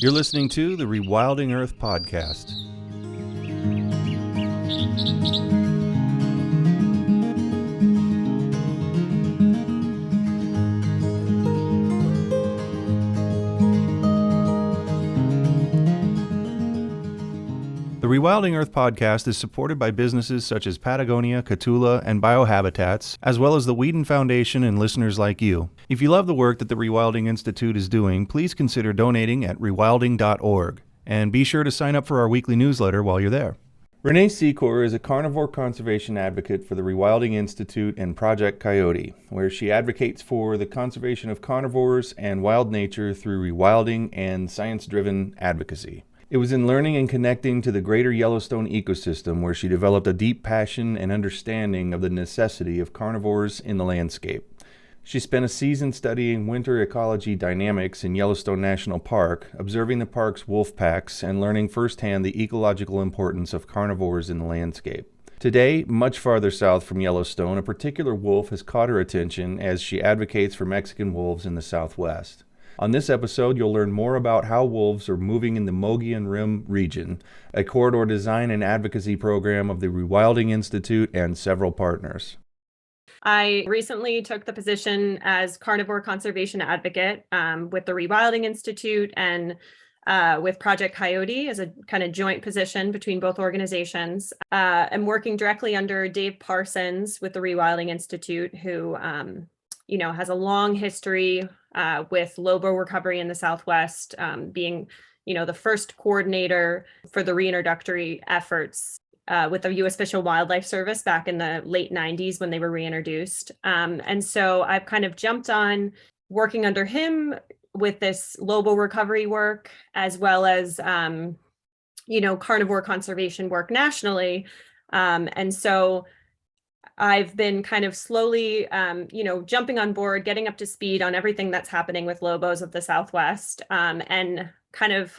You're listening to the Rewilding Earth podcast. The Rewilding Earth podcast is supported by businesses such as Patagonia, Catula, and Biohabitats, as well as the Whedon Foundation and listeners like you. If you love the work that the Rewilding Institute is doing, please consider donating at rewilding.org. And be sure to sign up for our weekly newsletter while you're there. Renee Seacor is a carnivore conservation advocate for the Rewilding Institute and Project Coyote, where she advocates for the conservation of carnivores and wild nature through rewilding and science-driven advocacy. It was in learning and connecting to the greater Yellowstone ecosystem where she developed a deep passion and understanding of the necessity of carnivores in the landscape. She spent a season studying winter ecology dynamics in Yellowstone National Park, observing the park's wolf packs and learning firsthand the ecological importance of carnivores in the landscape. Today, much farther south from Yellowstone, a particular wolf has caught her attention as she advocates for Mexican wolves in the Southwest. On this episode, you'll learn more about how wolves are moving in the Mogollon Rim region, a corridor design and advocacy program of the Rewilding Institute and several partners. I recently took the position as Carnivore Conservation Advocate with the Rewilding Institute and with Project Coyote as a kind of joint position between both organizations. I'm working directly under Dave Parsons with the Rewilding Institute, who has a long history with Lobo recovery in the Southwest, being, the first coordinator for the reintroductory efforts with the U.S. Fish and Wildlife Service back in the late 90s when they were reintroduced. And so I've kind of jumped on working under him with this Lobo recovery work, as well as, carnivore conservation work nationally. And so I've been kind of slowly, jumping on board, getting up to speed on everything that's happening with Lobos of the Southwest, and kind of,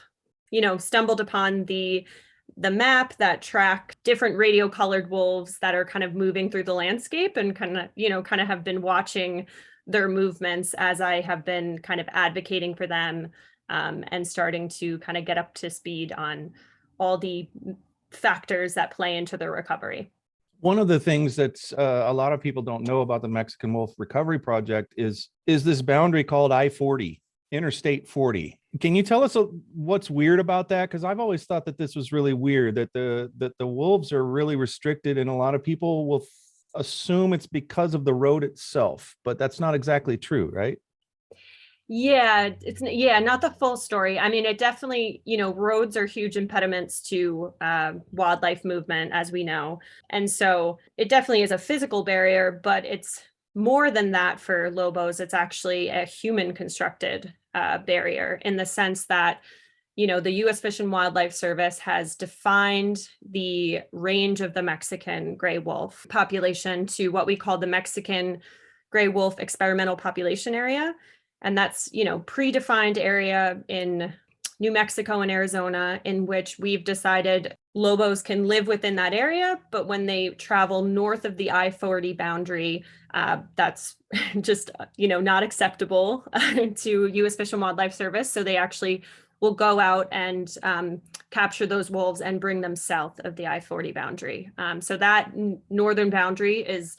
stumbled upon the map that track different radio colored wolves that are kind of moving through the landscape, and kind of have been watching their movements as I have been kind of advocating for them, and starting to kind of get up to speed on all the factors that play into their recovery. One of the things that's a lot of people don't know about the Mexican Wolf Recovery Project is this boundary called I-40, Interstate 40. Can you tell us what's weird about that? Because I've always thought that this was really weird, that the wolves are really restricted, and a lot of people will assume it's because of the road itself, but that's not exactly true, right? Yeah, not the full story. I mean, it definitely, roads are huge impediments to wildlife movement, as we know. And so it definitely is a physical barrier, but it's more than that for Lobos. It's actually a human constructed barrier, in the sense that, the U.S. Fish and Wildlife Service has defined the range of the Mexican gray wolf population to what we call the Mexican gray wolf experimental population area. And that's, predefined area in New Mexico and Arizona, in which we've decided Lobos can live within that area. But when they travel north of the I-40 boundary, that's just, not acceptable to U.S. Fish and Wildlife Service. So they actually will go out and capture those wolves and bring them south of the I-40 boundary. So that northern boundary is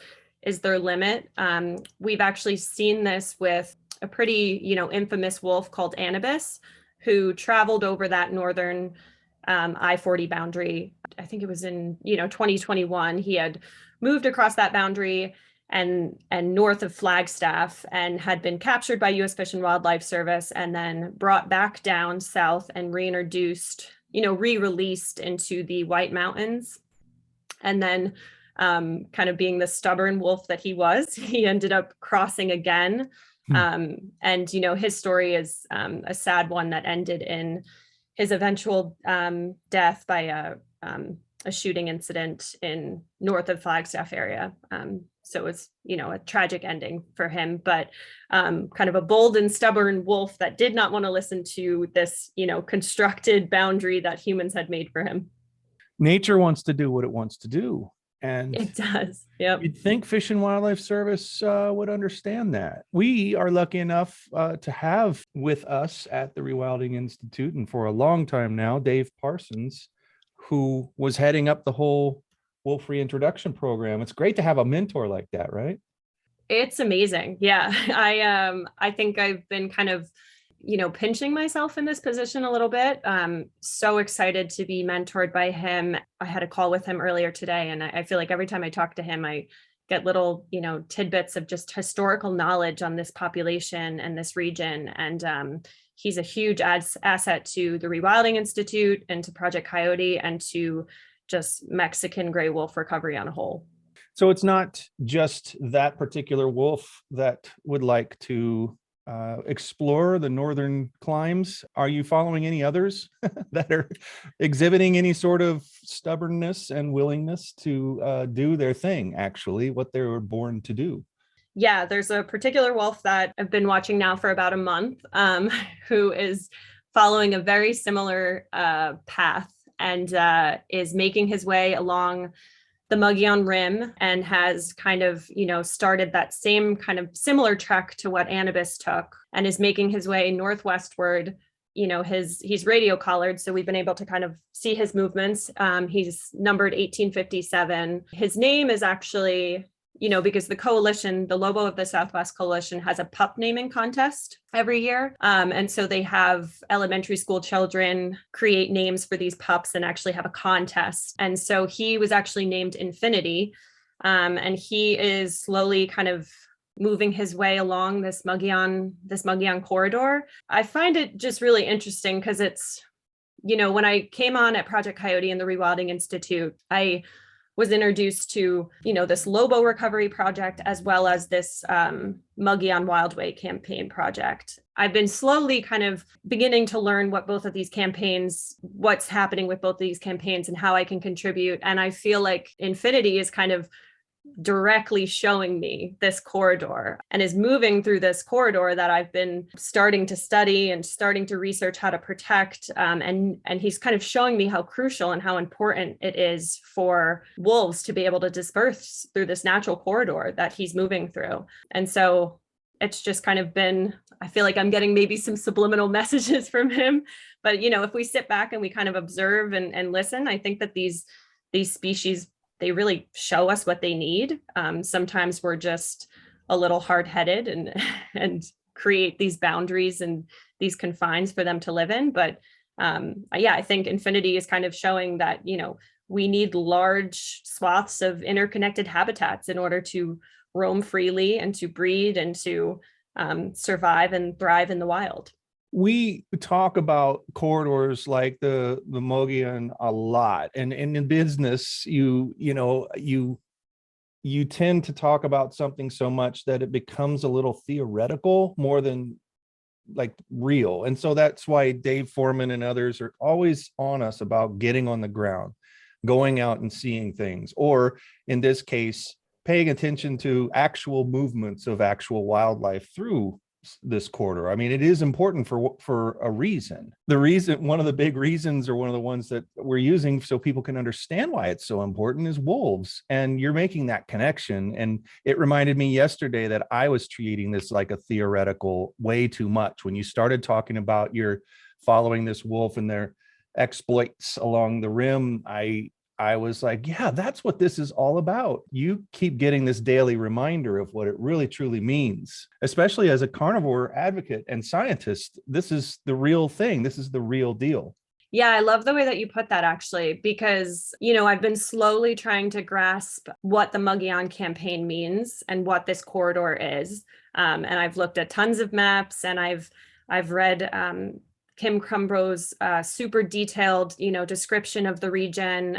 their limit. We've actually seen this with a pretty, infamous wolf called Anubis, who traveled over that northern I-40 boundary. I think it was in, 2021. He had moved across that boundary and north of Flagstaff, and had been captured by U.S. Fish and Wildlife Service, and then brought back down south and reintroduced, re-released into the White Mountains. And then kind of being the stubborn wolf that he was, he ended up crossing again. And, his story is a sad one that ended in his eventual death by a shooting incident in north of Flagstaff area. So it's, a tragic ending for him, but kind of a bold and stubborn wolf that did not want to listen to this, constructed boundary that humans had made for him. Nature wants to do what it wants to do. And It does. Yep. you'd think Fish and Wildlife Service would understand that. We are lucky enough to have with us at the Rewilding Institute, and for a long time now, Dave Parsons, who was heading up the whole wolf reintroduction program. It's great to have a mentor like that, right? It's amazing. Yeah. I think I've been kind of, pinching myself in this position a little bit. So excited to be mentored by him. I had a call with him earlier today, and I feel like every time I talk to him, I get little, tidbits of just historical knowledge on this population and this region. And he's a huge asset to the Rewilding Institute and to Project Coyote and to just Mexican gray wolf recovery on a whole. So it's not just that particular wolf that would like to explore the northern climes. Are you following any others that are exhibiting any sort of stubbornness and willingness to do their thing, actually, what they were born to do? Yeah, there's a particular wolf that I've been watching now for about a month, who is following a very similar path and is making his way along the Mogollon Rim and has kind of, started that same kind of similar trek to what Anubis took and is making his way northwestward. He's radio collared, so we've been able to kind of see his movements. He's numbered 1857. His name is actually, because the coalition, the Lobo of the Southwest Coalition, has a pup naming contest every year. And so they have elementary school children create names for these pups and actually have a contest. And so he was actually named Infinity. And he is slowly kind of moving his way along this Mogollon corridor. I find it just really interesting because it's, when I came on at Project Coyote and the Rewilding Institute, I was introduced to, this Lobo recovery project, as well as this Mogollon Wildway campaign project. I've been slowly kind of beginning to learn what both of these campaigns, what's happening with both of these campaigns and how I can contribute. And I feel like Infinity is kind of directly showing me this corridor and is moving through this corridor that I've been starting to study and starting to research how to protect. And he's kind of showing me how crucial and how important it is for wolves to be able to disperse through this natural corridor that he's moving through. And so it's just kind of been, I feel like I'm getting maybe some subliminal messages from him. But, if we sit back and we kind of observe and listen, I think that these species, they really show us what they need. Sometimes we're just a little hard-headed and create these boundaries and these confines for them to live in. But I think Infinity is kind of showing that, we need large swaths of interconnected habitats in order to roam freely and to breed and to survive and thrive in the wild. We talk about corridors like the Mogollon a lot, and in business, you tend to talk about something so much that it becomes a little theoretical more than like real. And so that's why Dave Foreman and others are always on us about getting on the ground, going out and seeing things, or in this case, paying attention to actual movements of actual wildlife through this corridor. I mean, it is important for a reason. One of the big reasons, or one of the ones that we're using so people can understand why it's so important, is wolves. And you're making that connection. And it reminded me yesterday that I was treating this like a theoretical way too much. When you started talking about your following this wolf and their exploits along the rim, I was like, yeah, that's what this is all about. You keep getting this daily reminder of what it really truly means, especially as a carnivore advocate and scientist. This is the real thing. This is the real deal. Yeah, I love the way that you put that, actually, because, I've been slowly trying to grasp what the Mogollon campaign means and what this corridor is. And I've looked at tons of maps, and I've read Kim Crumbro's super detailed, description of the region,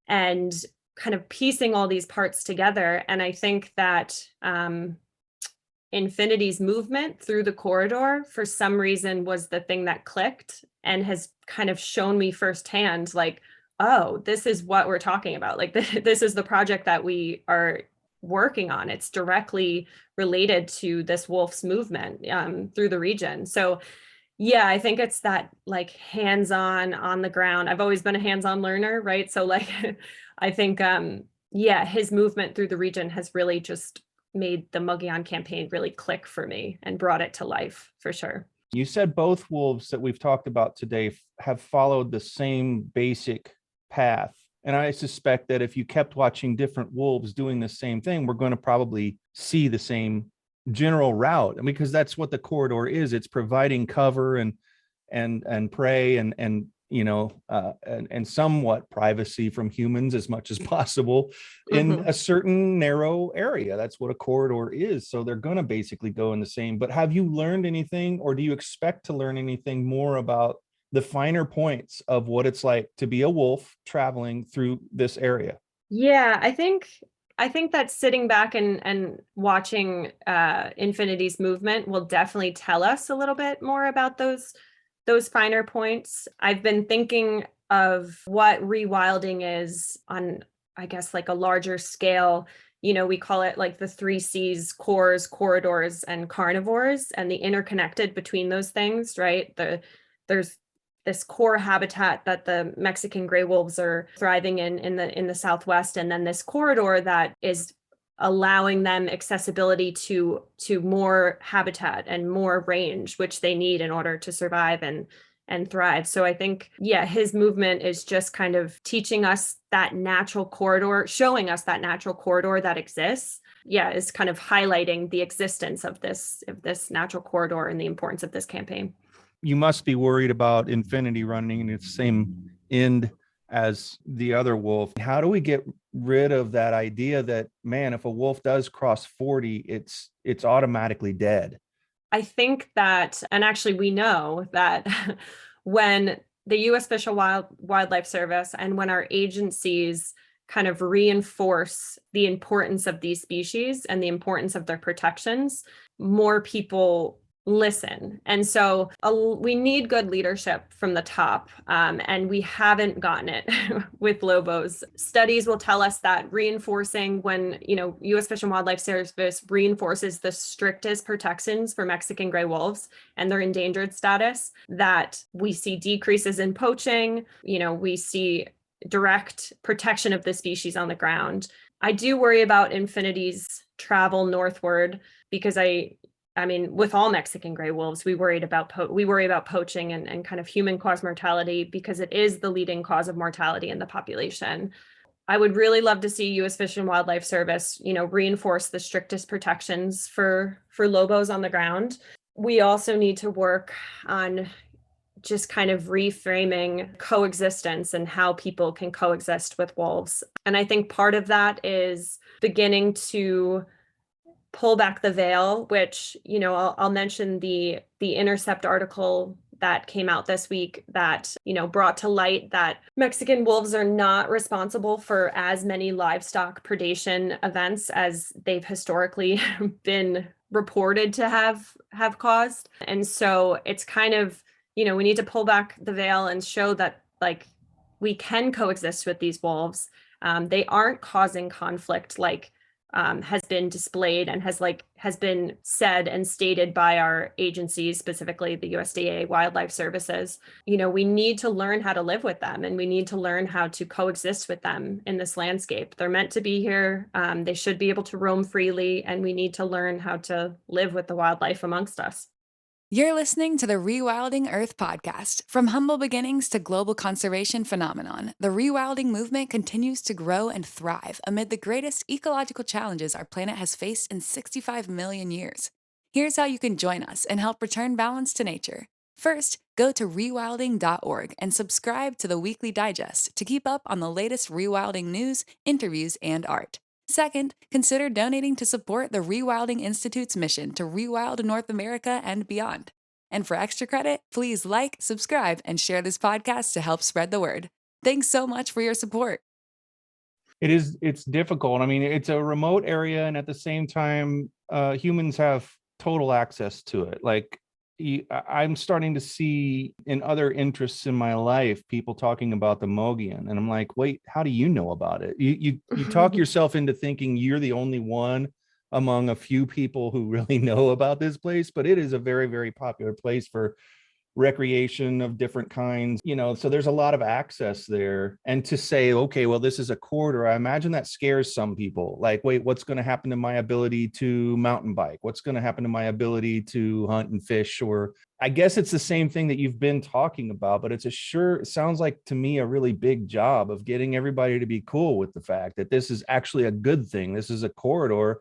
and kind of piecing all these parts together. And I think that Infinity's movement through the corridor, for some reason, was the thing that clicked and has kind of shown me firsthand, like, oh, this is what we're talking about. Like, this is the project that we are working on. It's directly related to this wolf's movement through the region. So Yeah, I think it's that like hands-on on the ground. I've always been a hands-on learner, right? So like I think yeah, his movement through the region has really just made the Mogollon campaign really click for me and brought it to life for sure. You said both wolves that we've talked about today have followed the same basic path. And I suspect that if you kept watching different wolves doing the same thing, we're going to probably see the same general route. Because that's what the corridor is. It's providing cover and prey and and somewhat privacy from humans as much as possible in Mhm. a certain narrow area. That's what a corridor is. So they're going to basically go in the same. But have you learned anything, or do you expect to learn anything more about the finer points of what it's like to be a wolf traveling through this area? Yeah, I think that sitting back and watching Infinity's movement will definitely tell us a little bit more about those finer points. I've been thinking of what rewilding is on, I guess, like a larger scale. We call it like the three C's: cores, corridors, and carnivores, and the interconnected between those things, right? There's this core habitat that the Mexican gray wolves are thriving in the Southwest, and then this corridor that is allowing them accessibility to more habitat and more range, which they need in order to survive and thrive. So I think, yeah, his movement is just kind of teaching us that natural corridor, showing us that natural corridor that exists. Yeah, is kind of highlighting the existence of this natural corridor and the importance of this campaign. You must be worried about Infinity running in its same end as the other wolf. How do we get rid of that idea that, man, if a wolf does cross 40, it's automatically dead? I think that, and actually we know that when the U.S. Fish and Wildlife Service and when our agencies kind of reinforce the importance of these species and the importance of their protections, more people listen. And so we need good leadership from the top, and we haven't gotten it with Lobos. Studies will tell us that reinforcing when, U.S. Fish and Wildlife Service reinforces the strictest protections for Mexican gray wolves and their endangered status, that we see decreases in poaching, we see direct protection of the species on the ground. I do worry about Infinity's travel northward because I mean, with all Mexican gray wolves, we worry about poaching and kind of human caused mortality because it is the leading cause of mortality in the population. I would really love to see U.S. Fish and Wildlife Service, reinforce the strictest protections for lobos on the ground. We also need to work on just kind of reframing coexistence and how people can coexist with wolves. And I think part of that is beginning to pull back the veil, which, I'll mention the Intercept article that came out this week that, brought to light that Mexican wolves are not responsible for as many livestock predation events as they've historically been reported to have caused. And so it's kind of, we need to pull back the veil and show that like we can coexist with these wolves. They aren't causing conflict like has been displayed and has been said and stated by our agencies, specifically the USDA Wildlife Services. We need to learn how to live with them, and we need to learn how to coexist with them in this landscape. They're meant to be here. They should be able to roam freely, and we need to learn how to live with the wildlife amongst us. You're listening to the Rewilding Earth podcast. From humble beginnings to global conservation phenomenon, the rewilding movement continues to grow and thrive amid the greatest ecological challenges our planet has faced in 65 million years. Here's how you can join us and help return balance to nature. First, go to rewilding.org and subscribe to the weekly digest to keep up on the latest rewilding news, interviews, and art. Second, consider donating to support the Rewilding Institute's mission to rewild North America and beyond. And for extra credit, please like, subscribe, and share this podcast to help spread the word. Thanks so much for your support. It's difficult. I mean, it's a remote area, and at the same time, humans have total access to it. Like, I'm starting to see in other interests in my life people talking about the Mogollon, and I'm like, wait, how do you know about it? You talk yourself into thinking you're the only one among a few people who really know about this place, but it is a very, very popular place for recreation of different kinds, so there's a lot of access there. And to say, okay, well, this is a corridor, I imagine that scares some people. Like, wait, what's going to happen to my ability to mountain bike? What's going to happen to my ability to hunt and fish? Or I guess it's the same thing that you've been talking about, but it sounds like to me a really big job of getting everybody to be cool with the fact that this is actually a good thing. This is a corridor.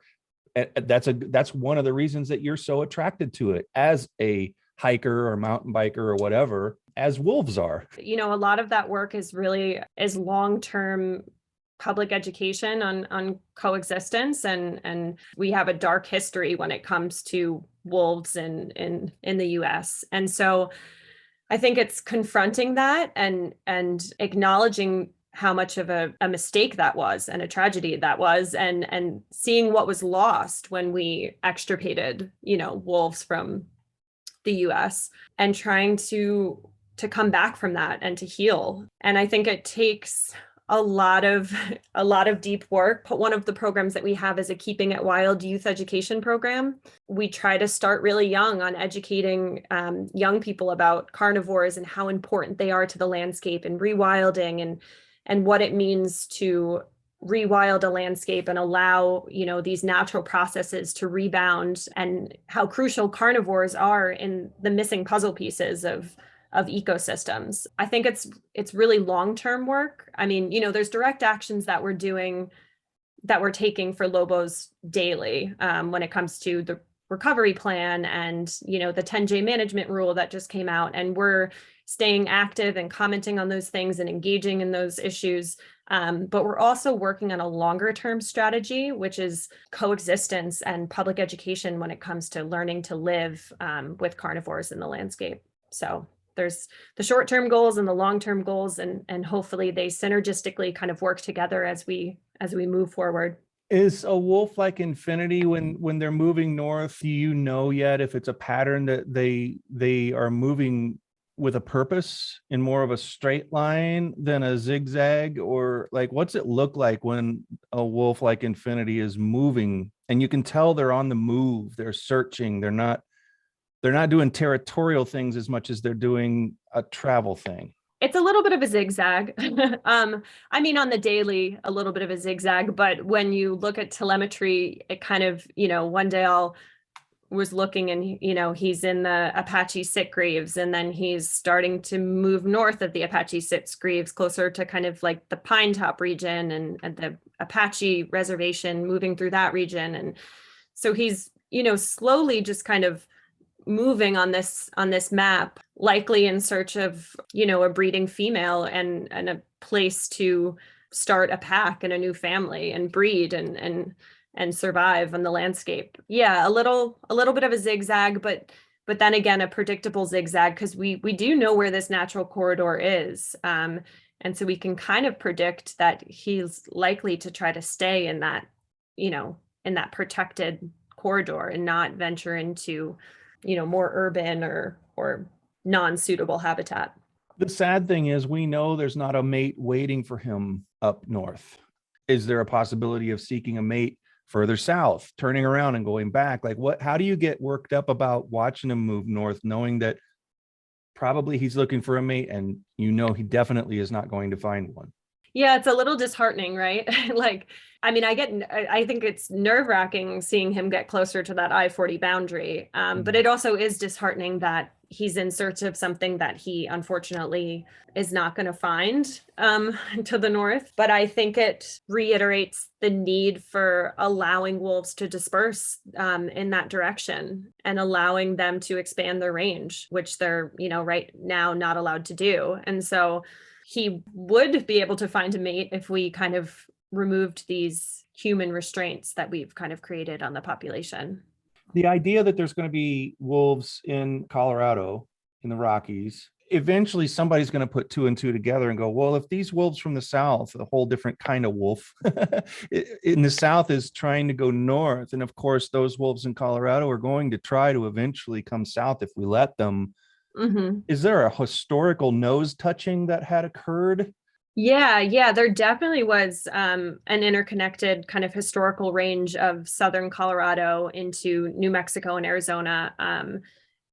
That's one of the reasons that you're so attracted to it as a hiker or mountain biker or whatever, as wolves are. A lot of that work is long-term public education on coexistence, and we have a dark history when it comes to wolves in the US. And so I think it's confronting that and acknowledging how much of a mistake that was and a tragedy that was, and seeing what was lost when we extirpated, wolves from the US, and trying to come back from that and to heal. And I think it takes a lot of deep work. But one of the programs that we have is a Keeping It Wild youth education program. We try to start really young on educating young people about carnivores and how important they are to the landscape, and rewilding, and what it means to rewild a landscape and allow, these natural processes to rebound, and how crucial carnivores are in the missing puzzle pieces of ecosystems. I think it's really long-term work. I mean, there's direct actions that we're taking for Lobos daily when it comes to the recovery plan and, the 10J management rule that just came out, and we're staying active and commenting on those things and engaging in those issues. But we're also working on a longer term strategy, which is coexistence and public education when it comes to learning to live with carnivores in the landscape. So there's the short term goals and the long term goals, and hopefully they synergistically kind of work together as we move forward. Is a wolf like Infinity, when they're moving north, do you know yet if it's a pattern that they are moving with a purpose in more of a straight line than a zigzag? Or like, what's it look like when a wolf like Infinity is moving and you can tell they're on the move, they're searching, they're not doing territorial things as much as they're doing a travel thing? It's a little bit of a zigzag. I mean, on the daily, a little bit of a zigzag, but when you look at telemetry, it kind of, one day was looking and, he's in the Apache sitgreaves, and then he's starting to move north of the Apache sitgreaves, closer to kind of like the Pine Top region and the Apache reservation, moving through that region. And so he's, slowly just kind of moving on this map, likely in search of, a breeding female and a place to start a pack and a new family and breed and survive on the landscape. Yeah, a little bit of a zigzag, but then again, a predictable zigzag, because we do know where this natural corridor is. And so we can kind of predict that he's likely to try to stay in that, in that protected corridor and not venture into, more urban or non-suitable habitat. The sad thing is, we know there's not a mate waiting for him up north. Is there a possibility of seeking a mate further south, turning around and going back? Like, how do you get worked up about watching him move north, knowing that probably he's looking for a mate and he definitely is not going to find one? Yeah, it's a little disheartening, right? Like, I mean, I think it's nerve-wracking seeing him get closer to that I-40 boundary. But it also is disheartening that he's in search of something that he unfortunately is not going to find to the north. But I think it reiterates the need for allowing wolves to disperse in that direction and allowing them to expand their range, which they're, right now not allowed to do. And so he would be able to find a mate if we kind of removed these human restraints that we've kind of created on the population. The idea that there's going to be wolves in Colorado, in the Rockies, eventually somebody's going to put two and two together and go, well, if these wolves from the South, a whole different kind of wolf in the South is trying to go north. And of course, those wolves in Colorado are going to try to eventually come south if we let them. Mm-hmm. Is there a historical nose touching that had occurred? Yeah, there definitely was an interconnected kind of historical range of southern Colorado into New Mexico and Arizona.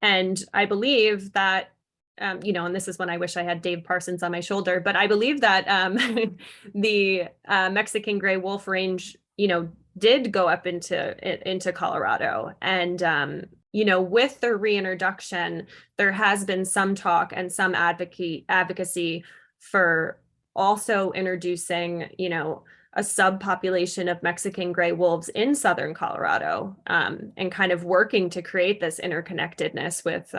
And I believe that and this is when I wish I had Dave Parsons on my shoulder, but I believe that the Mexican gray wolf range, did go up into Colorado. And, with their reintroduction, there has been some talk and some advocacy for also introducing, a subpopulation of Mexican gray wolves in southern Colorado, and kind of working to create this interconnectedness with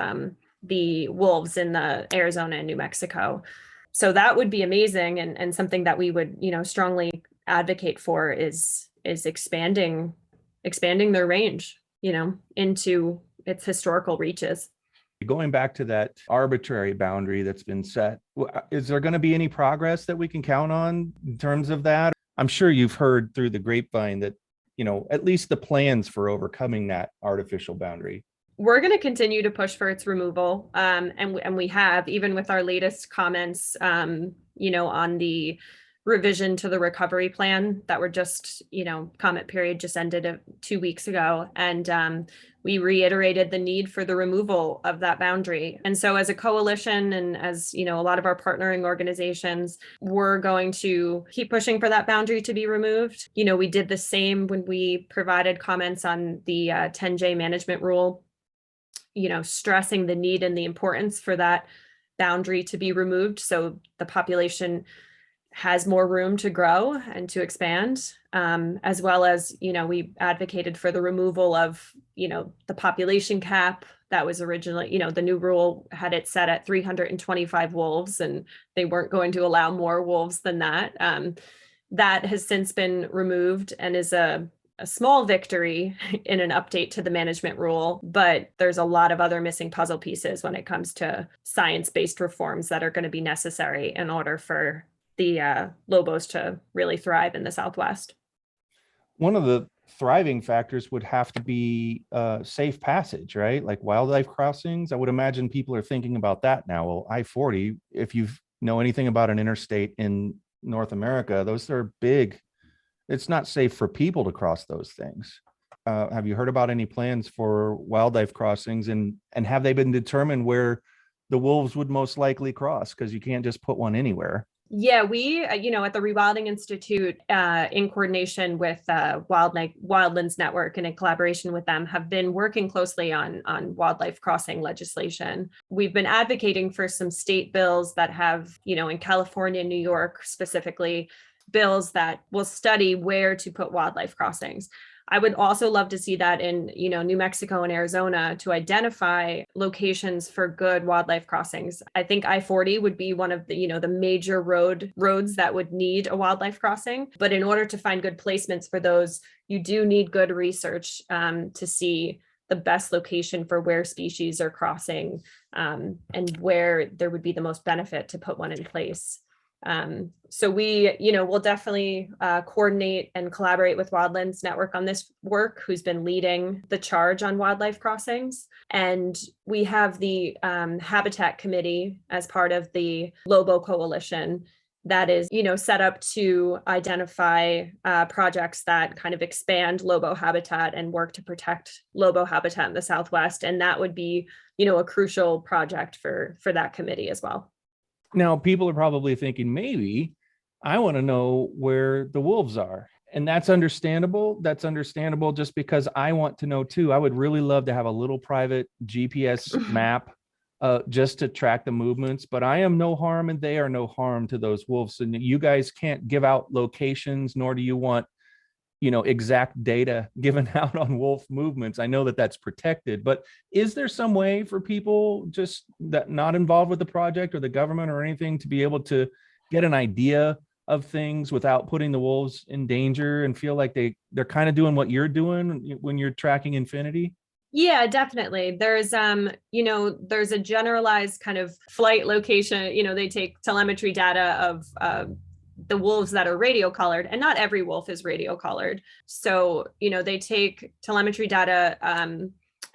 the wolves in the Arizona and New Mexico. So that would be amazing, and something that we would, strongly advocate for is expanding their range, into its historical reaches. Going back to that arbitrary boundary that's been set, is there going to be any progress that we can count on in terms of that? I'm sure you've heard through the grapevine that, at least the plans for overcoming that artificial boundary. We're going to continue to push for its removal. And we have, even with our latest comments, on the revision to the recovery plan that were just, comment period just ended 2 weeks ago. And we reiterated the need for the removal of that boundary. And so as a coalition, and as, a lot of our partnering organizations, we're going to keep pushing for that boundary to be removed. We did the same when we provided comments on the 10J management rule, stressing the need and the importance for that boundary to be removed so the population has more room to grow and to expand, as well as, we advocated for the removal of, the population cap that was originally, the new rule had it set at 325 wolves, and they weren't going to allow more wolves than that. That has since been removed and is a small victory in an update to the management rule, but there's a lot of other missing puzzle pieces when it comes to science-based reforms that are going to be necessary in order for the Lobos to really thrive in the Southwest. One of the thriving factors would have to be safe passage, right? Like wildlife crossings. I would imagine people are thinking about that now. Well, I-40, if you know anything about an interstate in North America, those are big. It's not safe for people to cross those things. Have you heard about any plans for wildlife crossings, and have they been determined where the wolves would most likely cross? Because you can't just put one anywhere. Yeah, we, at the Rewilding Institute, in coordination with Wildlands Network and in collaboration with them, have been working closely on wildlife crossing legislation. We've been advocating for some state bills that have, in California, New York specifically, bills that will study where to put wildlife crossings. I would also love to see that in, New Mexico and Arizona, to identify locations for good wildlife crossings. I think I-40 would be one of the, the major roads that would need a wildlife crossing. But in order to find good placements for those, you do need good research to see the best location for where species are crossing, and where there would be the most benefit to put one in place. So we, we'll definitely coordinate and collaborate with Wildlands Network on this work, who's been leading the charge on wildlife crossings. And we have the Habitat Committee as part of the Lobo Coalition that is, set up to identify projects that kind of expand Lobo habitat and work to protect Lobo habitat in the Southwest. And that would be, a crucial project for that committee as well. Now, people are probably thinking, maybe I want to know where the wolves are. And that's understandable. That's understandable just because I want to know too. I would really love to have a little private GPS map just to track the movements, but I am no harm and they are no harm to those wolves. And you guys can't give out locations, nor do you want, exact data given out on wolf movements. I know that that's protected, but is there some way for people just that not involved with the project or the government or anything to be able to get an idea of things without putting the wolves in danger and feel like they're kind of doing what you're doing when you're tracking Infinity? Yeah, definitely. There's, there's a generalized kind of flight location. They take telemetry data of the wolves that are radio collared, and not every wolf is radio collared. So, they take telemetry data,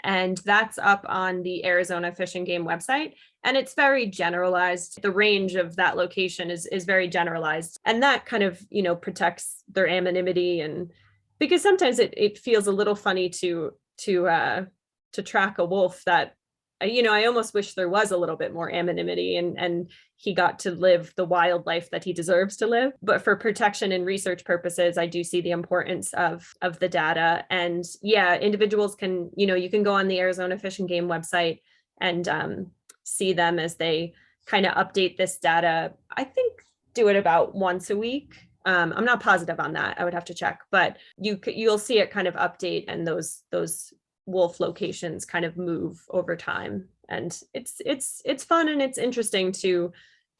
and that's up on the Arizona Fish and Game website. And it's very generalized. The range of that location is very generalized. And that kind of, protects their anonymity. And because sometimes it feels a little funny to track a wolf that I almost wish there was a little bit more anonymity and he got to live the wild life that he deserves to live. But for protection and research purposes, I do see the importance of the data. And yeah, individuals can, you can go on the Arizona Fish and Game website and see them as they kind of update this data. I think do it about once a week. I'm not positive on that. I would have to check, but you'll see it kind of update, and those wolf locations kind of move over time. And it's fun and it's interesting to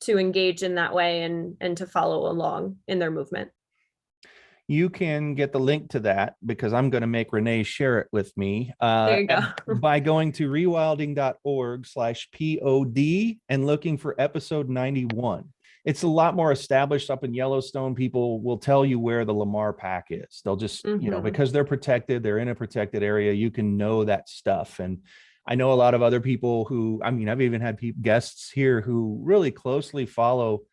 engage in that way and to follow along in their movement. You can get the link to that, because I'm going to make Renee share it with me. There you go. By going to rewilding.org/pod and looking for episode 91. It's a lot more established up in Yellowstone. People will tell you where the Lamar Pack is. They'll just, because they're protected, they're in a protected area, you can know that stuff. And I know a lot of other people who, I've even had guests here who really closely follow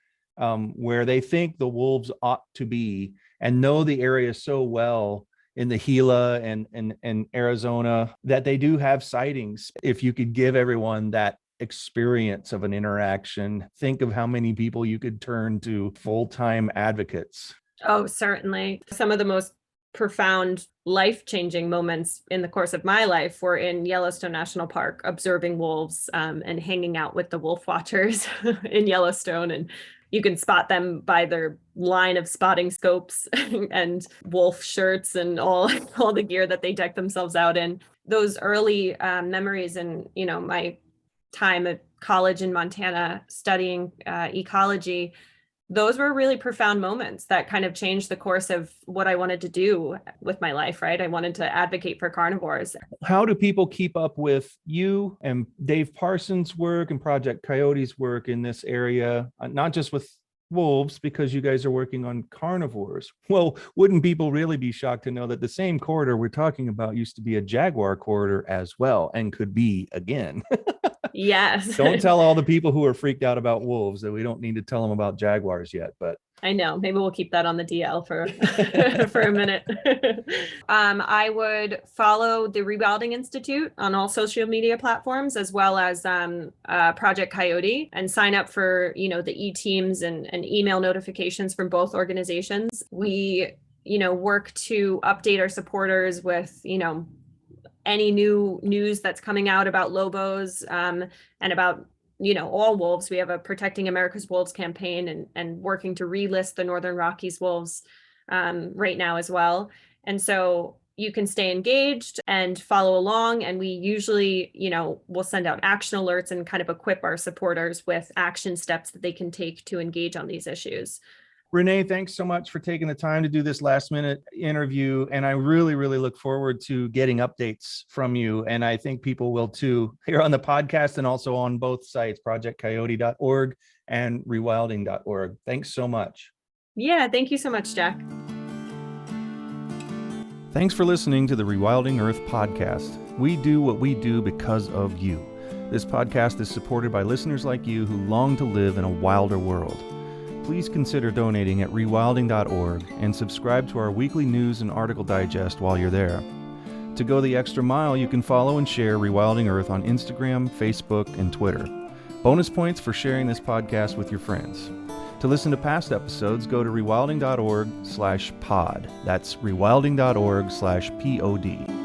where they think the wolves ought to be and know the area so well in the Gila and Arizona that they do have sightings. If you could give everyone that experience of an interaction, think of how many people you could turn to full-time advocates. Oh, certainly. Some of the most profound life-changing moments in the course of my life were in Yellowstone National Park, observing wolves and hanging out with the wolf watchers in Yellowstone. And you can spot them by their line of spotting scopes and wolf shirts and all the gear that they deck themselves out in. Those early memories and, my time at college in Montana studying ecology, those were really profound moments that kind of changed the course of what I wanted to do with my life, right? I wanted to advocate for carnivores. How do people keep up with you and Dave Parsons' work and Project Coyote's work in this area, not just with wolves, because you guys are working on carnivores? Well, wouldn't people really be shocked to know that the same corridor we're talking about used to be a jaguar corridor as well, and could be again? Yes. Don't tell all the people who are freaked out about wolves that we don't need to tell them about jaguars yet, but I know, maybe we'll keep that on the DL for for a minute. I would follow the Rewilding Institute on all social media platforms, as well as Project Coyote, and sign up for the e-teams and email notifications from both organizations. We work to update our supporters with any new news that's coming out about Lobos and about all wolves. We have a Protecting America's Wolves campaign and working to relist the Northern Rockies wolves right now as well. And so you can stay engaged and follow along. And we usually, we'll send out action alerts and kind of equip our supporters with action steps that they can take to engage on these issues. Renee, thanks so much for taking the time to do this last minute interview. And I really, really look forward to getting updates from you. And I think people will too, here on the podcast and also on both sites, projectcoyote.org and rewilding.org. Thanks so much. Yeah, thank you so much, Jack. Thanks for listening to the Rewilding Earth podcast. We do what we do because of you. This podcast is supported by listeners like you who long to live in a wilder world. Please consider donating at rewilding.org and subscribe to our weekly news and article digest while you're there. To go the extra mile, you can follow and share Rewilding Earth on Instagram, Facebook, and Twitter. Bonus points for sharing this podcast with your friends. To listen to past episodes, go to rewilding.org/pod. That's rewilding.org/pod.